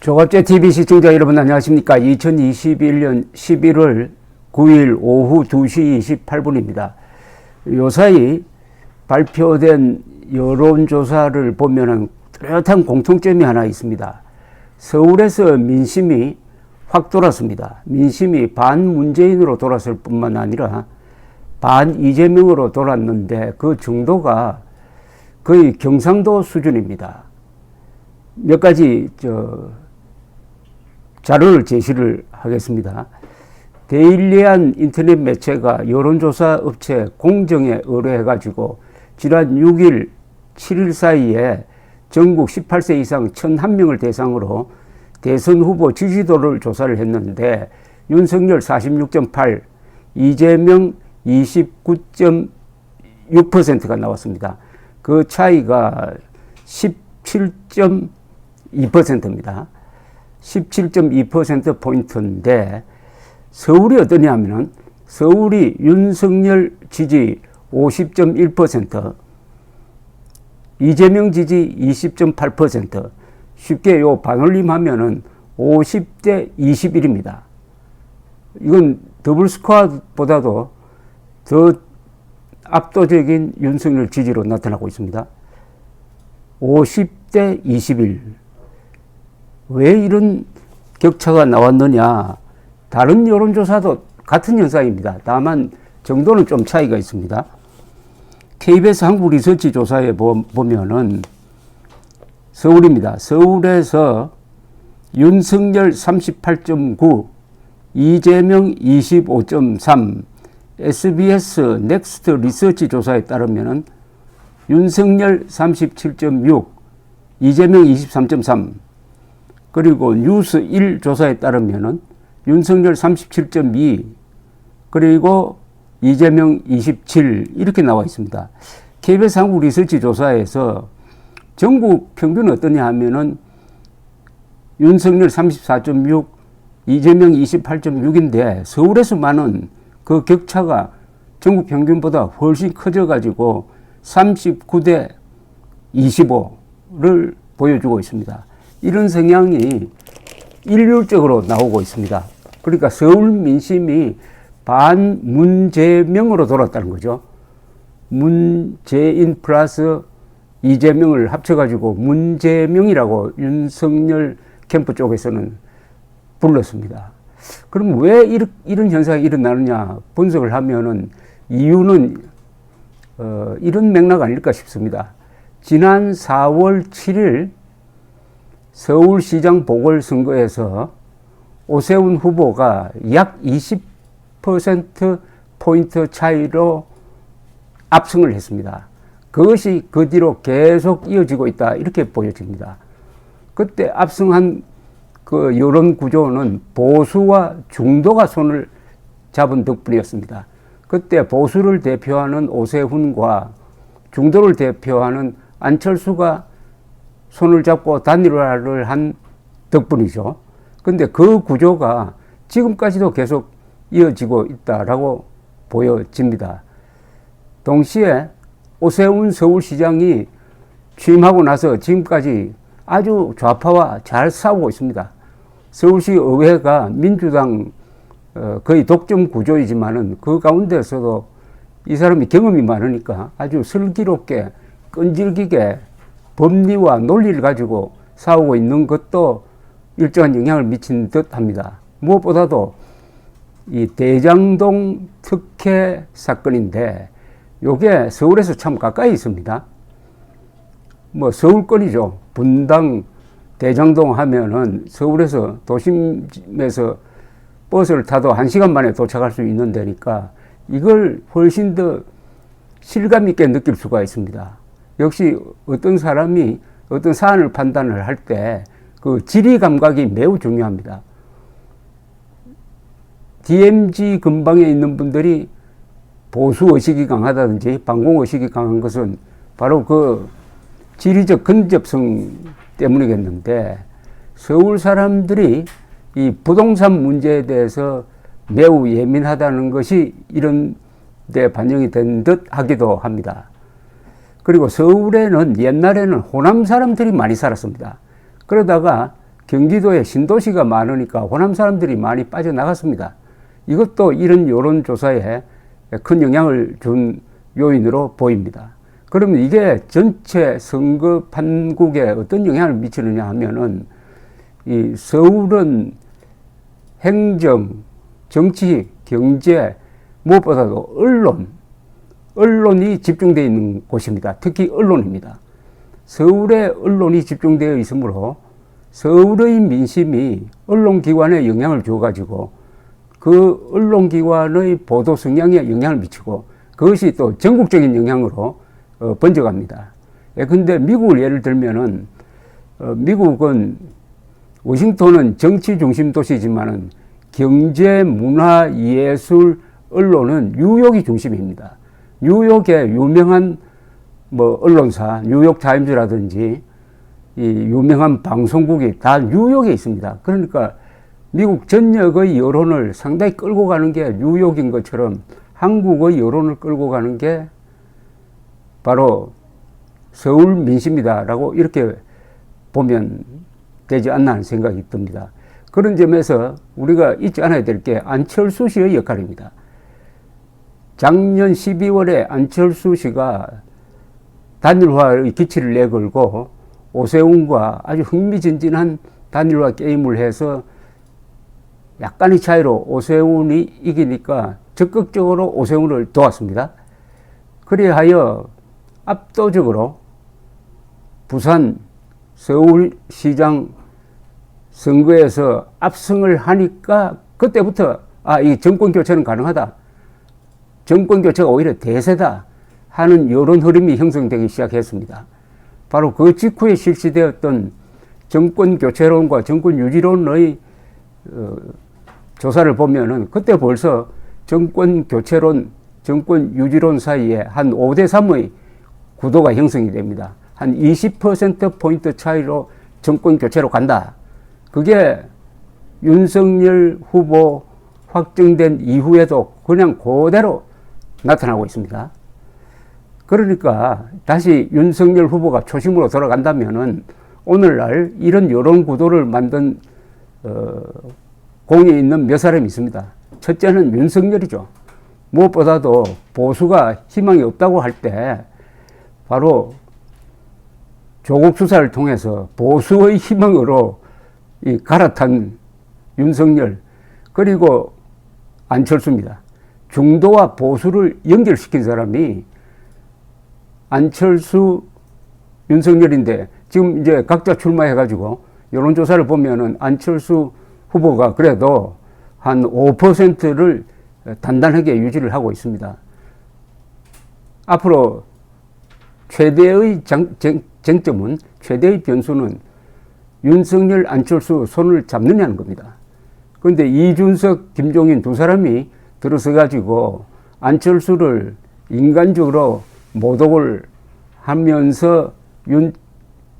조갑제 TV 시청자 여러분 안녕하십니까. 2021년 11월 9일 오후 2시 28분입니다. 요사이 발표된 여론조사를 보면은 뚜렷한 공통점이 하나 있습니다. 서울에서 민심이 확 돌았습니다. 민심이 반문재인으로 돌았을 뿐만 아니라 반 이재명으로 돌았는데 그 정도가 거의 경상도 수준입니다. 몇 가지 자료를 제시를 하겠습니다. 데일리안 인터넷 매체가 여론조사 업체 공정에 의뢰해가지고 지난 6일, 7일 사이에 전국 18세 이상 1,001명을 대상으로 대선 후보 지지도를 조사를 했는데 윤석열 46.8, 이재명 29.6%가 나왔습니다. 그 차이가 17.2%입니다. 17.2%포인트인데 서울이 어떠냐 하면은 서울이 윤석열 지지 50.1%, 이재명 지지 20.8%, 쉽게 요 반올림 하면은 50대 21입니다. 이건 더블 스코어보다도 더 압도적인 윤석열 지지로 나타나고 있습니다. 50대 21. 왜 이런 격차가 나왔느냐? 다른 여론조사도 같은 현상입니다. 다만 정도는 좀 차이가 있습니다. KBS 한국리서치 조사에 보면은 서울입니다. 서울에서 윤석열 38.9, 이재명 25.3, SBS 넥스트 리서치 조사에 따르면은 윤석열 37.6, 이재명 23.3, 그리고 뉴스 1 조사에 따르면은 윤석열 37.2, 그리고 이재명 27 이렇게 나와 있습니다. KBS 한국 리서치 조사에서 전국 평균은 어떠냐 하면은 윤석열 34.6, 이재명 28.6인데 서울에서만은 그 격차가 전국 평균보다 훨씬 커져가지고 39대 25를 보여주고 있습니다. 이런 성향이 일률적으로 나오고 있습니다. 그러니까 서울 민심이 반문재명으로 돌았다는 거죠. 문재인 플러스 이재명을 합쳐가지고 문재명이라고 윤석열 캠프 쪽에서는 불렀습니다. 그럼 왜 이런 현상이 일어나느냐 분석을 하면은 이유는 이런 맥락 아닐까 싶습니다. 지난 4월 7일 서울시장 보궐선거에서 오세훈 후보가 약 20%포인트 차이로 압승을 했습니다. 그것이 그 뒤로 계속 이어지고 있다 이렇게 보여집니다. 그때 압승한 그 여론 구조는 보수와 중도가 손을 잡은 덕분이었습니다. 그때 보수를 대표하는 오세훈과 중도를 대표하는 안철수가 손을 잡고 단일화를 한 덕분이죠. 근데 그 구조가 지금까지도 계속 이어지고 있다라고 보여집니다. 동시에 오세훈 서울시장이 취임하고 나서 지금까지 아주 좌파와 잘 싸우고 있습니다. 서울시 의회가 민주당 거의 독점 구조이지만은 그 가운데서도 이 사람이 경험이 많으니까 아주 슬기롭게 끈질기게 법리와 논리를 가지고 싸우고 있는 것도 일정한 영향을 미친 듯 합니다. 무엇보다도 이 대장동 특혜 사건인데 요게 서울에서 참 가까이 있습니다. 뭐 서울권이죠. 분당 대장동 하면은 서울에서 도심에서 버스를 타도 1시간 만에 도착할 수 있는 데니까 이걸 훨씬 더 실감 있게 느낄 수가 있습니다. 역시 어떤 사람이 어떤 사안을 판단을 할 때 그 지리 감각이 매우 중요합니다. DMZ 근방에 있는 분들이 보수 의식이 강하다든지 반공 의식이 강한 것은 바로 그 지리적 근접성 때문이겠는데 서울 사람들이 이 부동산 문제에 대해서 매우 예민하다는 것이 이런 데 반영이 된 듯 하기도 합니다. 그리고 서울에는 옛날에는 호남 사람들이 많이 살았습니다. 그러다가 경기도에 신도시가 많으니까 호남 사람들이 많이 빠져나갔습니다. 이것도 이런 여론조사에 큰 영향을 준 요인으로 보입니다. 그러면 이게 전체 선거 판국에 어떤 영향을 미치느냐 하면은, 이 서울은 행정, 정치, 경제, 무엇보다도 언론이 집중되어 있는 곳입니다. 특히 언론입니다. 서울에 언론이 집중되어 있으므로 서울의 민심이 언론기관에 영향을 줘가지고 그 언론기관의 보도 성향에 영향을 미치고 그것이 또 전국적인 영향으로 번져갑니다. 근데 미국을 예를 들면은, 미국은 워싱턴은 정치 중심 도시지만은 경제, 문화, 예술, 언론은 뉴욕이 중심입니다. 뉴욕의 유명한 언론사, 뉴욕 타임즈라든지 이 유명한 방송국이 다 뉴욕에 있습니다. 그러니까 미국 전역의 여론을 상당히 끌고 가는 게 뉴욕인 것처럼 한국의 여론을 끌고 가는 게 바로 서울 민심이다라고 이렇게 보면 되지 않나 하는 생각이 듭니다. 그런 점에서 우리가 잊지 않아야 될 게 안철수 씨의 역할입니다. 작년 12월에 안철수 씨가 단일화의 기치를 내걸고 오세훈과 아주 흥미진진한 단일화 게임을 해서 약간의 차이로 오세훈이 이기니까 적극적으로 오세훈을 도왔습니다. 그리하여 압도적으로 부산, 서울시장 선거에서 압승을 하니까 그때부터 이 정권 교체는 가능하다. 정권 교체가 오히려 대세다 하는 여론 흐름이 형성되기 시작했습니다. 바로 그 직후에 실시되었던 정권 교체론과 정권 유지론의 조사를 보면은 그때 벌써 정권 교체론, 정권 유지론 사이에 한 5대3의 구도가 형성이 됩니다. 한 20%포인트 차이로 정권 교체로 간다. 그게 윤석열 후보 확정된 이후에도 그냥 그대로 나타나고 있습니다. 그러니까 다시 윤석열 후보가 초심으로 돌아간다면은 오늘날 이런 여론 구도를 만든 공이 있는 몇 사람이 있습니다. 첫째는 윤석열이죠. 무엇보다도 보수가 희망이 없다고 할 때 바로 조국 수사를 통해서 보수의 희망으로 갈아탄 윤석열, 그리고 안철수입니다. 중도와 보수를 연결시킨 사람이 안철수, 윤석열인데 지금 이제 각자 출마해가지고 여론조사를 보면은 안철수 후보가 그래도 한 5%를 단단하게 유지를 하고 있습니다. 앞으로 최대의 쟁점은, 최대의 변수는 윤석열, 안철수 손을 잡느냐는 겁니다. 그런데 이준석, 김종인 두 사람이 들어서 가지고 안철수를 인간적으로 모독을 하면서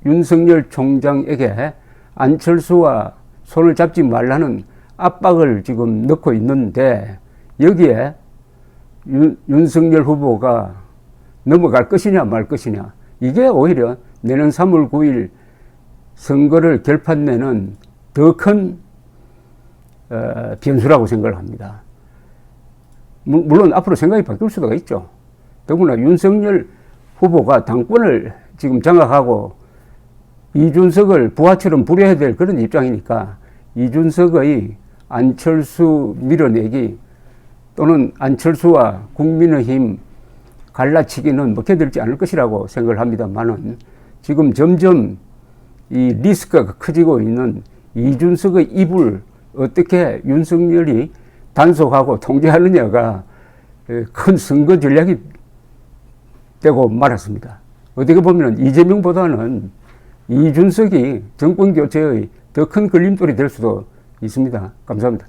윤석열 총장에게 안철수와 손을 잡지 말라는 압박을 지금 넣고 있는데, 여기에 윤석열 후보가 넘어갈 것이냐 말 것이냐, 이게 오히려 내년 3월 9일 선거를 결판내는 더 큰 변수라고 생각을 합니다. 물론 앞으로 생각이 바뀔 수도 있죠. 더구나 윤석열 후보가 당권을 지금 장악하고 이준석을 부하처럼 부려야 될 그런 입장이니까 이준석의 안철수 밀어내기 또는 안철수와 국민의힘 갈라치기는 먹혀들지 않을 것이라고 생각을 합니다만은, 지금 점점 이 리스크가 커지고 있는 이준석의 입을 어떻게 윤석열이 단속하고 통제하느냐가 큰 선거 전략이 되고 말았습니다. 어떻게 보면 이재명보다는 이준석이 정권 교체의 더 큰 걸림돌이 될 수도 있습니다. 감사합니다.